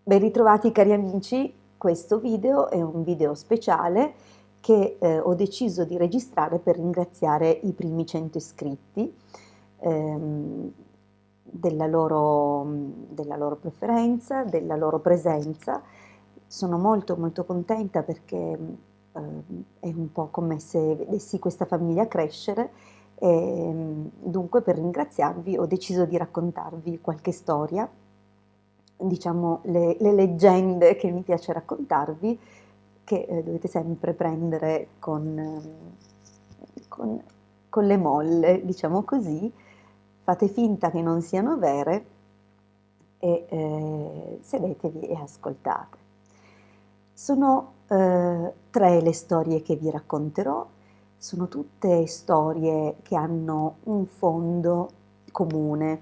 Ben ritrovati cari amici, questo video è un video speciale che ho deciso di registrare per ringraziare i primi 100 iscritti ehm, della loro preferenza, della loro presenza. Sono molto molto contenta perché è un po' come se vedessi questa famiglia crescere e dunque per ringraziarvi ho deciso di raccontarvi qualche storia, diciamo le leggende che mi piace raccontarvi, che dovete sempre prendere con- con le molle, diciamo così, fate finta che non siano vere e sedetevi e ascoltate. Sono tre le storie che vi racconterò, sono tutte storie che hanno un fondo comune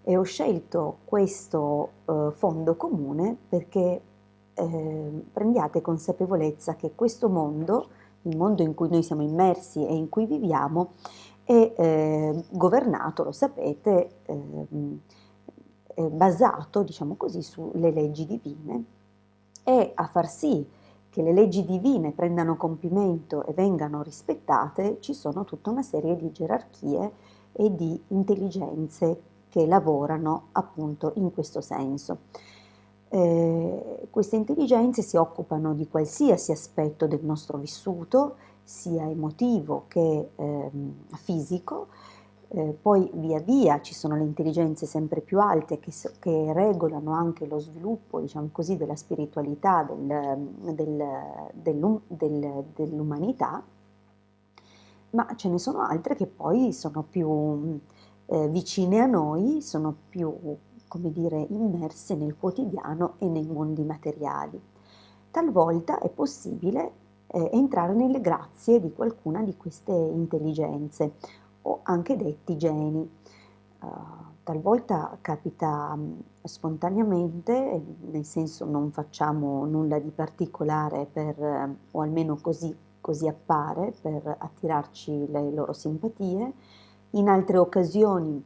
e ho scelto questo fondo comune perché prendiate consapevolezza che questo mondo, il mondo in cui noi siamo immersi e in cui viviamo, è governato, lo sapete, è basato, diciamo così, sulle leggi divine e a far sì che le leggi divine prendano compimento e vengano rispettate, ci sono tutta una serie di gerarchie e di intelligenze che lavorano appunto in questo senso. Queste intelligenze si occupano di qualsiasi aspetto del nostro vissuto, sia emotivo che fisico. Poi via via ci sono le intelligenze sempre più alte che regolano anche lo sviluppo, diciamo così, della spiritualità dell'umanità, ma ce ne sono altre che poi sono più vicine a noi, sono più, come dire, immerse nel quotidiano e nei mondi materiali. Talvolta è possibile entrare nelle grazie di qualcuna di queste intelligenze o anche detti geni. Talvolta capita spontaneamente, nel senso non facciamo nulla di particolare o almeno così appare, per attirarci le loro simpatie. In altre occasioni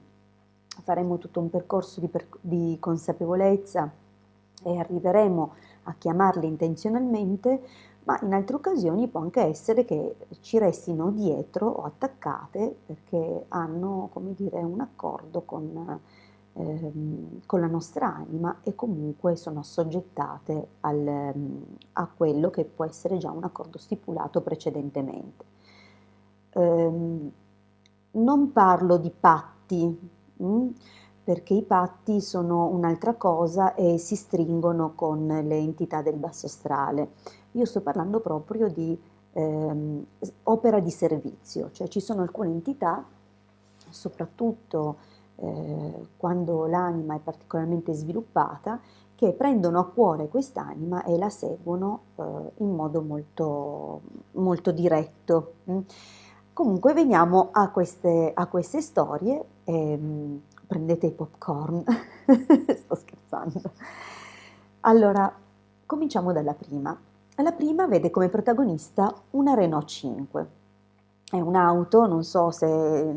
faremo tutto un percorso di consapevolezza e arriveremo a chiamarle intenzionalmente, ma in altre occasioni può anche essere che ci restino dietro o attaccate perché hanno, come dire, un accordo con la nostra anima e comunque sono assoggettate a quello che può essere già un accordo stipulato precedentemente. Ehm, Non parlo di patti, perché i patti sono un'altra cosa e si stringono con le entità del basso astrale. Io sto parlando proprio di opera di servizio, cioè ci sono alcune entità, soprattutto quando l'anima è particolarmente sviluppata, che prendono a cuore quest'anima e la seguono in modo molto, molto diretto. Comunque veniamo a queste storie. Prendete i popcorn, sto scherzando. Allora, cominciamo dalla prima. La prima vede come protagonista una Renault 5. È un'auto, non so se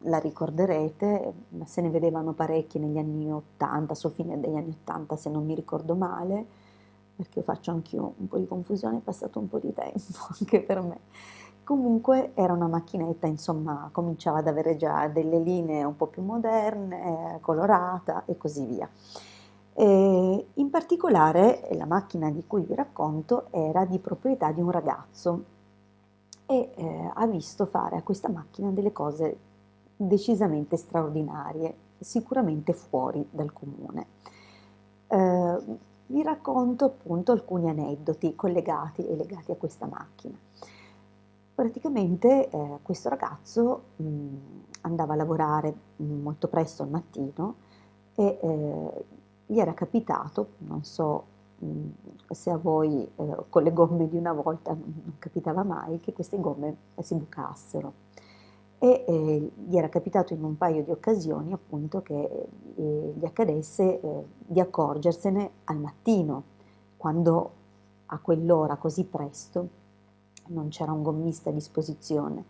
la ricorderete, ma se ne vedevano parecchi negli anni 80, sul fine degli anni 80 se non mi ricordo male, perché io faccio anch'io un po' di confusione, è passato un po' di tempo anche per me. Comunque era una macchinetta, insomma, cominciava ad avere già delle linee un po' più moderne, colorata e così via. In particolare la macchina di cui vi racconto era di proprietà di un ragazzo e ha visto fare a questa macchina delle cose decisamente straordinarie, sicuramente fuori dal comune. Eh, Vi racconto appunto alcuni aneddoti collegati e legati a questa macchina. Praticamente questo ragazzo andava a lavorare molto presto al mattino e gli era capitato, non so se a voi con le gomme di una volta non capitava mai, che queste gomme si bucassero. E gli era capitato in un paio di occasioni appunto che gli accadesse di accorgersene al mattino, quando a quell'ora così presto non c'era un gommista a disposizione.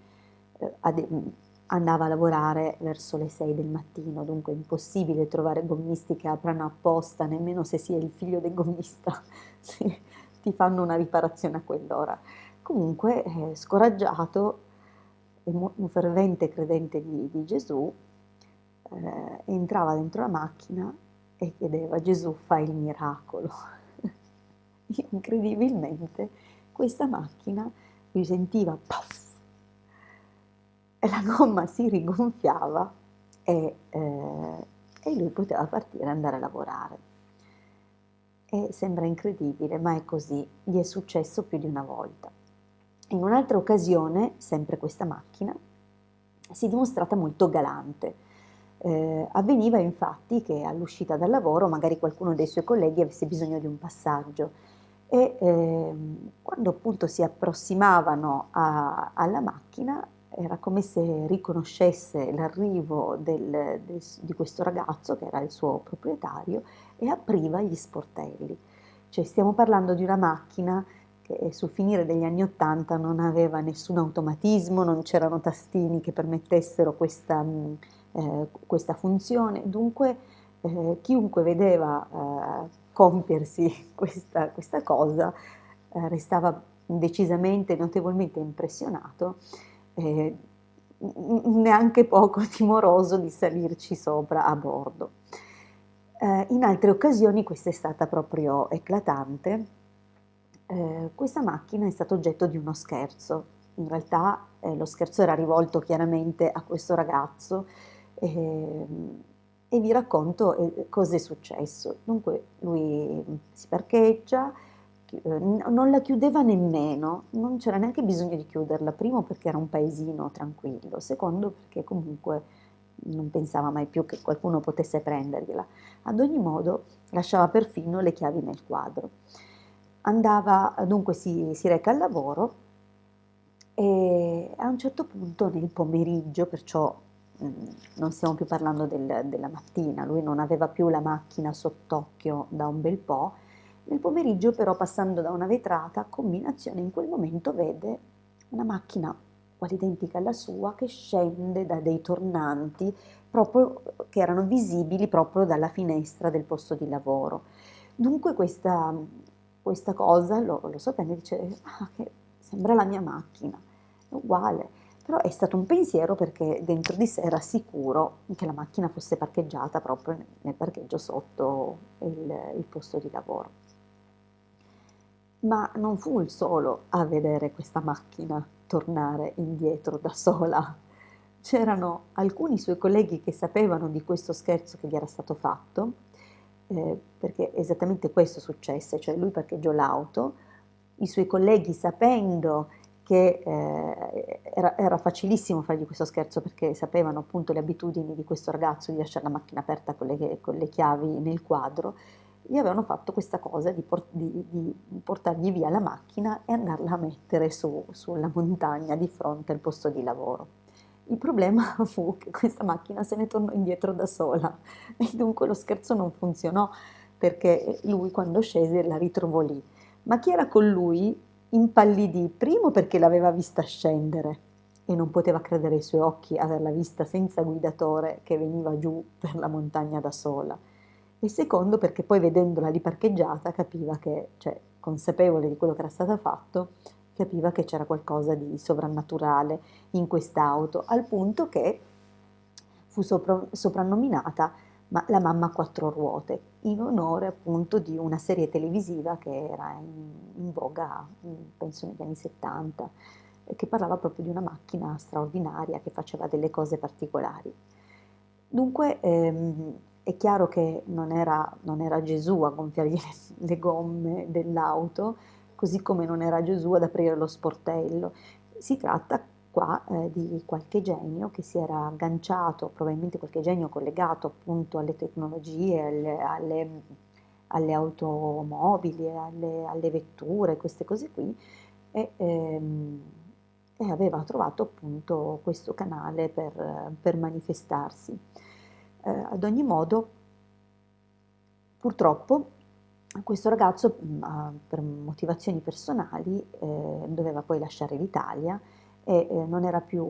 andava a lavorare verso le 6 del mattino, dunque è impossibile trovare gommisti che aprano apposta, nemmeno se si è il figlio del gommista, sì, ti fanno una riparazione a quell'ora. Comunque, scoraggiato e un fervente credente di Gesù, entrava dentro la macchina e chiedeva: Gesù, fai il miracolo. Incredibilmente, questa macchina lui sentiva puff, e la gomma si rigonfiava e lui poteva partire e andare a lavorare. E sembra incredibile, ma è così, gli è successo più di una volta. In un'altra occasione, sempre questa macchina si è dimostrata molto galante. Avveniva infatti che all'uscita dal lavoro magari qualcuno dei suoi colleghi avesse bisogno di un passaggio e quando appunto si approssimavano alla macchina era come se riconoscesse l'arrivo di questo ragazzo che era il suo proprietario e apriva gli sportelli. Cioè stiamo parlando di una macchina che sul finire degli anni '80 non aveva nessun automatismo, non c'erano tastini che permettessero questa funzione, dunque chiunque vedeva compiersi questa cosa restava decisamente, notevolmente impressionato, eh, neanche poco timoroso di salirci sopra a bordo. In altre occasioni questa è stata proprio eclatante. Questa macchina è stata oggetto di uno scherzo. In realtà lo scherzo era rivolto chiaramente a questo ragazzo e vi racconto cosa è successo. Dunque lui si parcheggia, non la chiudeva nemmeno, non c'era neanche bisogno di chiuderla, primo perché era un paesino tranquillo, secondo perché comunque non pensava mai più che qualcuno potesse prendergliela. Ad ogni modo lasciava perfino le chiavi nel quadro. Andava, dunque si reca al lavoro e a un certo punto nel pomeriggio, perciò non stiamo più parlando della mattina, lui non aveva più la macchina sott'occhio da un bel po', nel pomeriggio però passando da una vetrata, combinazione, in quel momento vede una macchina quasi identica alla sua che scende da dei tornanti proprio, che erano visibili proprio dalla finestra del posto di lavoro. Dunque questa cosa lo sorprende e dice, ah, che sembra la mia macchina, è uguale. Però è stato un pensiero perché dentro di sé era sicuro che la macchina fosse parcheggiata proprio nel parcheggio sotto il posto di lavoro. Ma non fu il solo a vedere questa macchina tornare indietro da sola. C'erano alcuni suoi colleghi che sapevano di questo scherzo che gli era stato fatto, perché esattamente questo successe, cioè lui parcheggiò l'auto, i suoi colleghi sapendo che era facilissimo fargli questo scherzo perché sapevano appunto le abitudini di questo ragazzo di lasciare la macchina aperta con le chiavi nel quadro, gli avevano fatto questa cosa di portargli via la macchina e andarla a mettere sulla montagna di fronte al posto di lavoro. Il problema fu che questa macchina se ne tornò indietro da sola e dunque lo scherzo non funzionò perché lui quando scese la ritrovò lì. Ma chi era con lui impallidì, primo perché l'aveva vista scendere e non poteva credere ai suoi occhi averla vista senza guidatore che veniva giù per la montagna da sola. E secondo perché poi vedendola lì parcheggiata capiva che, cioè consapevole di quello che era stato fatto, capiva che c'era qualcosa di sovrannaturale in quest'auto, al punto che fu soprannominata la mamma a quattro ruote, in onore appunto di una serie televisiva che era in voga, penso negli anni '70, che parlava proprio di una macchina straordinaria che faceva delle cose particolari. Dunque è chiaro che non era Gesù a gonfiargli le gomme dell'auto, così come non era Gesù ad aprire lo sportello. Si tratta qua di qualche genio che si era agganciato, probabilmente qualche genio collegato appunto alle tecnologie, alle automobili, alle vetture, queste cose qui, e, ehm, e aveva trovato appunto questo canale per manifestarsi. Ad ogni modo, purtroppo, questo ragazzo, per motivazioni personali, doveva poi lasciare l'Italia e non era più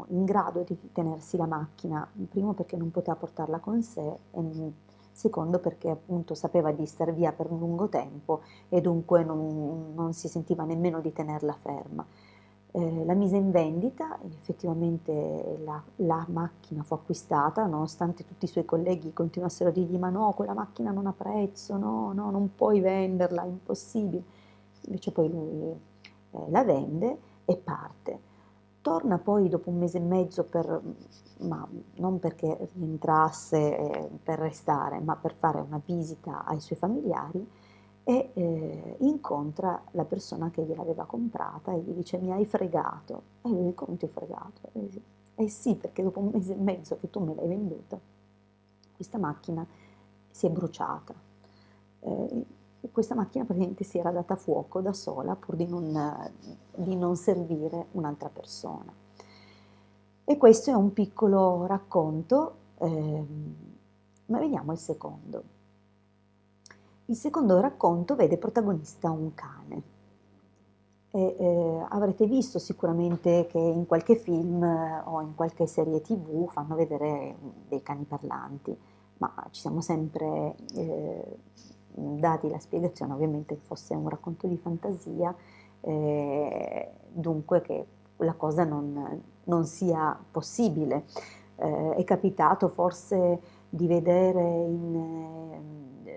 in grado di tenersi la macchina, primo perché non poteva portarla con sé e secondo perché appunto sapeva di star via per un lungo tempo e dunque non si sentiva nemmeno di tenerla ferma. La mise in vendita, effettivamente la macchina fu acquistata, nonostante tutti i suoi colleghi continuassero a dirgli ma no, quella macchina non ha prezzo, no, no, non puoi venderla, è impossibile. Invece poi lui la vende e parte. Torna poi dopo un mese e mezzo ma non perché rientrasse per restare, ma per fare una visita ai suoi familiari e incontra la persona che gliel'aveva comprata e gli dice mi hai fregato. E lui dice come ti ho fregato? E dice, eh sì, perché dopo un mese e mezzo che tu me l'hai venduta, questa macchina si è bruciata. Eh, Questa macchina praticamente si era data fuoco da sola pur di non servire un'altra persona. E questo è un piccolo racconto, ma vediamo il secondo. Il secondo racconto vede protagonista un cane. E, avrete visto sicuramente che in qualche film o in qualche serie TV fanno vedere dei cani parlanti, ma ci siamo sempre dati la spiegazione, ovviamente che fosse un racconto di fantasia, dunque che la cosa non sia possibile. È capitato forse di vedere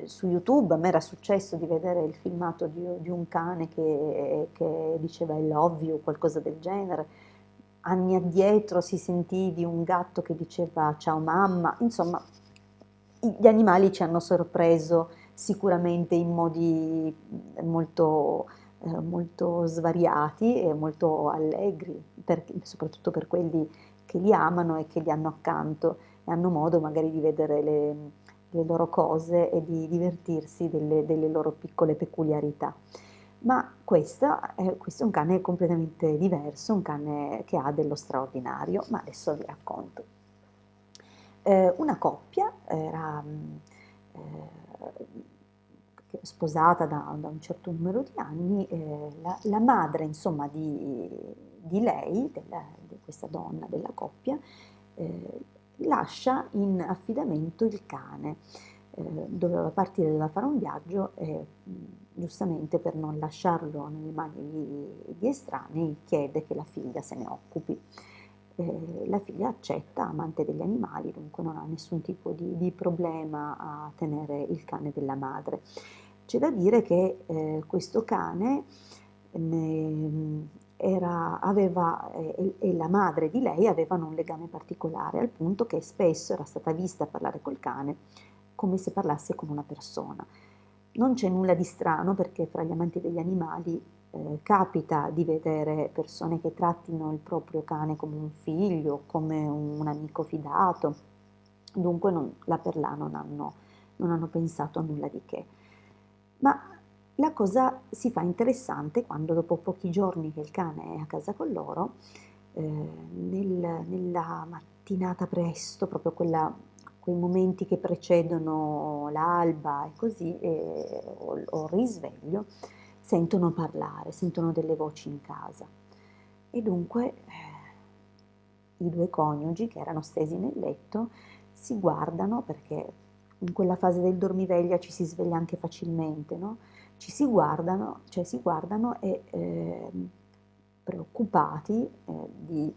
su YouTube, a me era successo di vedere il filmato di un cane che diceva I love you, qualcosa del genere. Anni addietro si sentì di un gatto che diceva ciao mamma, insomma, gli animali ci hanno sorpreso sicuramente in modi molto svariati e molto allegri, soprattutto per quelli che li amano e che li hanno accanto e hanno modo magari di vedere le loro cose e di divertirsi delle loro piccole peculiarità. Ma questo è un cane completamente diverso, un cane che ha dello straordinario, ma adesso vi racconto. Una coppia era sposata da un certo numero di anni, la madre insomma di lei, di questa donna, della coppia, eh, lascia in affidamento il cane. Doveva partire, doveva fare un viaggio e giustamente per non lasciarlo nelle mani di estranei chiede che la figlia se ne occupi. La figlia accetta, amante degli animali, dunque non ha nessun tipo di problema a tenere il cane della madre. C'è da dire che questo cane e la madre di lei avevano un legame particolare, al punto che spesso era stata vista parlare col cane come se parlasse con una persona. Non c'è nulla di strano perché fra gli amanti degli animali capita di vedere persone che trattino il proprio cane come un figlio, come un amico fidato, dunque là per là non hanno pensato a nulla di che. Ma la cosa si fa interessante quando dopo pochi giorni che il cane è a casa con loro, nella mattinata presto, proprio quei momenti che precedono l'alba e così, o il risveglio, sentono parlare, sentono delle voci in casa. E dunque i due coniugi che erano stesi nel letto si guardano perché in quella fase del dormiveglia ci si sveglia anche facilmente, no? Si guardano e preoccupati di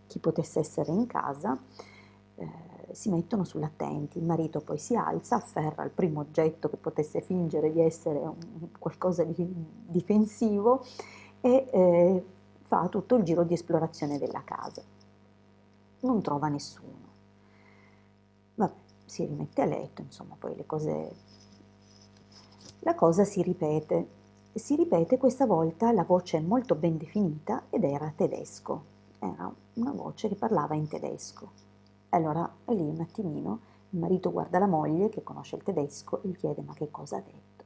chi potesse essere in casa, si mettono sull'attenti. Il marito poi si alza, afferra il primo oggetto che potesse fingere di essere qualcosa di difensivo e fa tutto il giro di esplorazione della casa. Non trova nessuno. Vabbè, si rimette a letto, insomma, poi la cosa si ripete questa volta la voce è molto ben definita ed era tedesco, era una voce che parlava in tedesco. Allora lì un attimino il marito guarda la moglie che conosce il tedesco e gli chiede ma che cosa ha detto?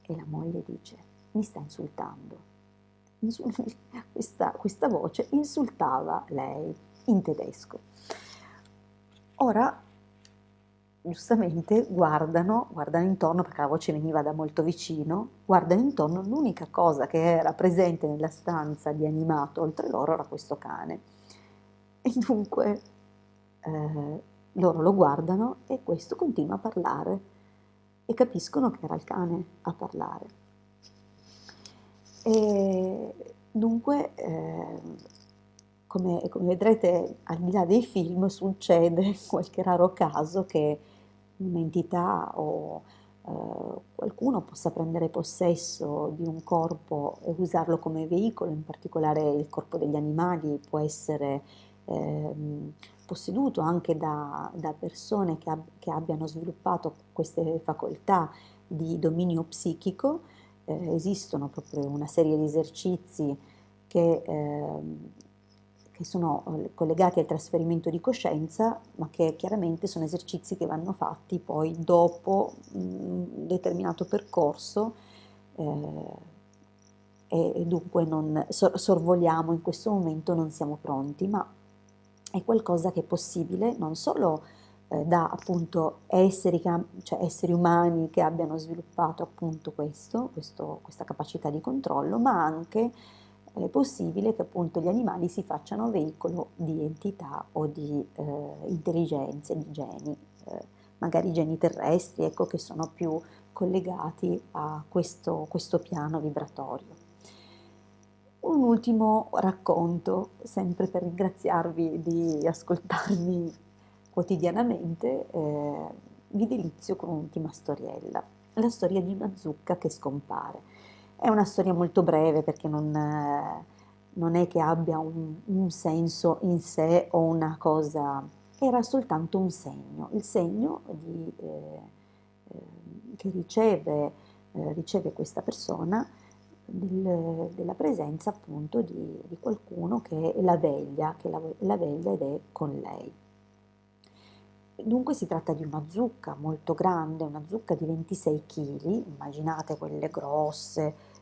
E la moglie dice mi sta insultando. Questa voce insultava lei in tedesco. Ora giustamente guardano intorno perché la voce veniva da molto vicino, guardano intorno, l'unica cosa che era presente nella stanza di animato oltre loro era questo cane. E dunque loro lo guardano e questo continua a parlare e capiscono che era il cane a parlare. E dunque, come vedrete, al di là dei film, succede qualche raro caso che un'entità o qualcuno possa prendere possesso di un corpo e usarlo come veicolo, in particolare il corpo degli animali può essere posseduto anche da persone che abbiano sviluppato queste facoltà di dominio psichico. Esistono proprio una serie di esercizi che sono collegati al trasferimento di coscienza, ma che chiaramente sono esercizi che vanno fatti poi dopo un determinato percorso e dunque non sorvoliamo in questo momento, non siamo pronti, ma è qualcosa che è possibile non solo da appunto cioè esseri umani che abbiano sviluppato appunto questa capacità di controllo, ma anche è possibile che appunto gli animali si facciano veicolo di entità o di intelligenze, di geni, magari geni terrestri, ecco, che sono più collegati a questo piano vibratorio. Un ultimo racconto, sempre per ringraziarvi di ascoltarmi quotidianamente, vi delizio con un'ultima storiella, la storia di una zucca che scompare. È una storia molto breve perché non è che abbia un senso in sé o una cosa, era soltanto un segno, il segno che riceve questa persona della presenza appunto di qualcuno che la veglia ed è con lei. Dunque si tratta di una zucca molto grande, una zucca di 26 kg, immaginate quelle grosse,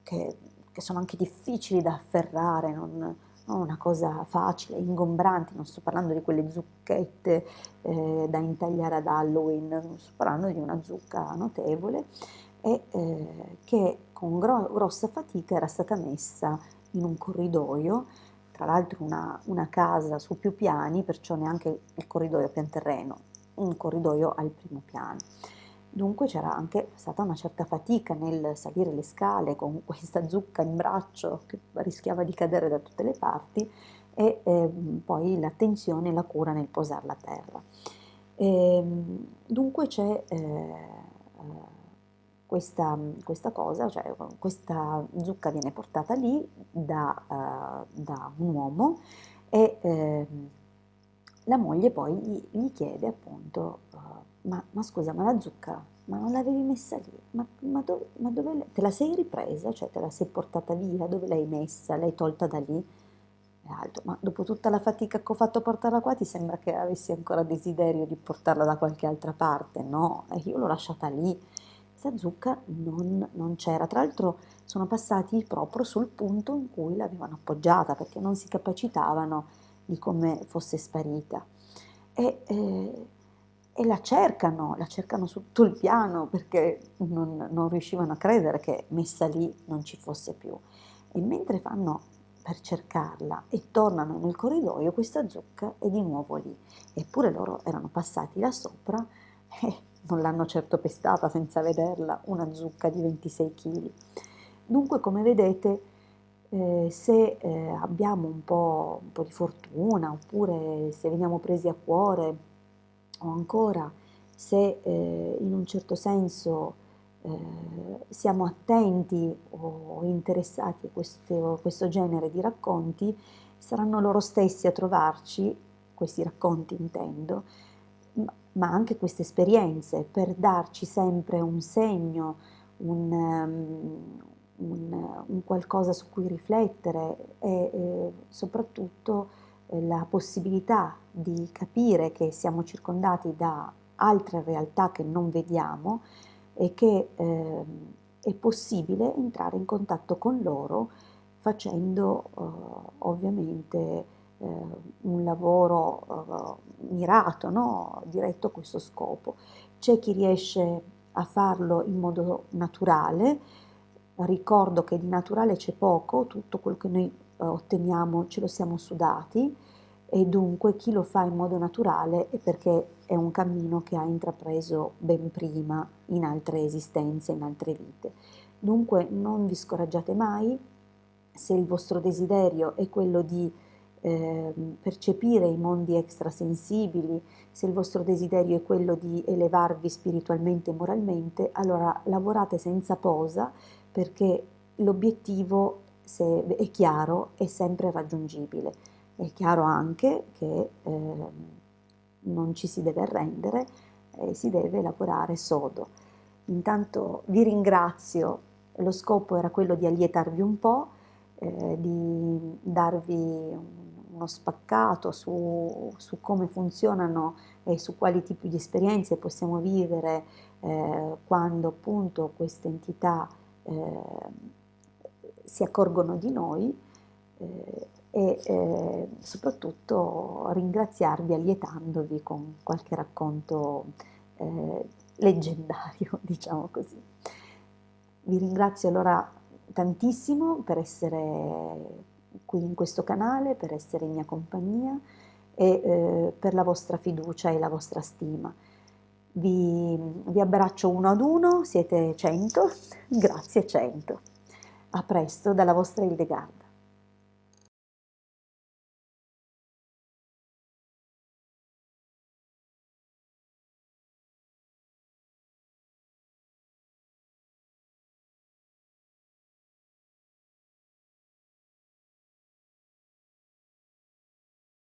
che, che sono anche difficili da afferrare, non una cosa facile, ingombranti, non sto parlando di quelle zucchette da intagliare ad Halloween, sto parlando di una zucca notevole e che con grossa fatica era stata messa in un corridoio, tra l'altro una casa su più piani, perciò neanche il corridoio a pian terreno, un corridoio al primo piano. Dunque c'era anche stata una certa fatica nel salire le scale con questa zucca in braccio che rischiava di cadere da tutte le parti e poi l'attenzione e la cura nel posarla a terra. Dunque c'è questa cosa, cioè questa zucca viene portata lì da un uomo e la moglie poi gli chiede appunto, ma scusa, ma la zucca, ma non l'avevi messa lì? Ma dove te la sei ripresa? Cioè te la sei portata via? Dove l'hai messa? L'hai tolta da lì? E altro, ma dopo tutta la fatica che ho fatto a portarla qua ti sembra che avessi ancora desiderio di portarla da qualche altra parte? No, e io l'ho lasciata lì. Questa zucca non c'era, tra l'altro sono passati proprio sul punto in cui l'avevano appoggiata perché non si capacitavano di come fosse sparita. E, eh, e la cercano su tutto il piano perché non riuscivano a credere che messa lì non ci fosse più. E mentre fanno per cercarla e tornano nel corridoio, questa zucca è di nuovo lì. Eppure loro erano passati là sopra e non l'hanno certo pestata senza vederla, una zucca di 26 kg. Dunque, come vedete, se abbiamo un po' di fortuna, oppure se veniamo presi a cuore, o ancora se in un certo senso siamo attenti o interessati a questo genere di racconti, saranno loro stessi a trovarci, questi racconti intendo, ma anche queste esperienze per darci sempre un segno, un qualcosa su cui riflettere e soprattutto la possibilità di capire che siamo circondati da altre realtà che non vediamo e che è possibile entrare in contatto con loro facendo ovviamente un lavoro mirato, no? Diretto a questo scopo. C'è chi riesce a farlo in modo naturale. Ricordo che di naturale c'è poco, tutto quello che noi otteniamo ce lo siamo sudati, e dunque chi lo fa in modo naturale è perché è un cammino che ha intrapreso ben prima in altre esistenze, in altre vite. Dunque non vi scoraggiate mai, se il vostro desiderio è quello di percepire i mondi extrasensibili, se il vostro desiderio è quello di elevarvi spiritualmente e moralmente, allora lavorate senza posa, perché l'obiettivo, se è chiaro, è sempre raggiungibile. È chiaro anche che non ci si deve arrendere, si deve lavorare sodo. Intanto vi ringrazio, lo scopo era quello di allietarvi un po', di darvi uno spaccato su come funzionano e su quali tipi di esperienze possiamo vivere quando appunto queste entità si accorgono di noi, e soprattutto ringraziarvi allietandovi con qualche racconto leggendario, diciamo così. Vi ringrazio allora tantissimo per essere qui in questo canale, per essere in mia compagnia e per la vostra fiducia e la vostra stima. Vi abbraccio uno ad uno, siete 100, grazie 100. A presto dalla vostra Hildegard.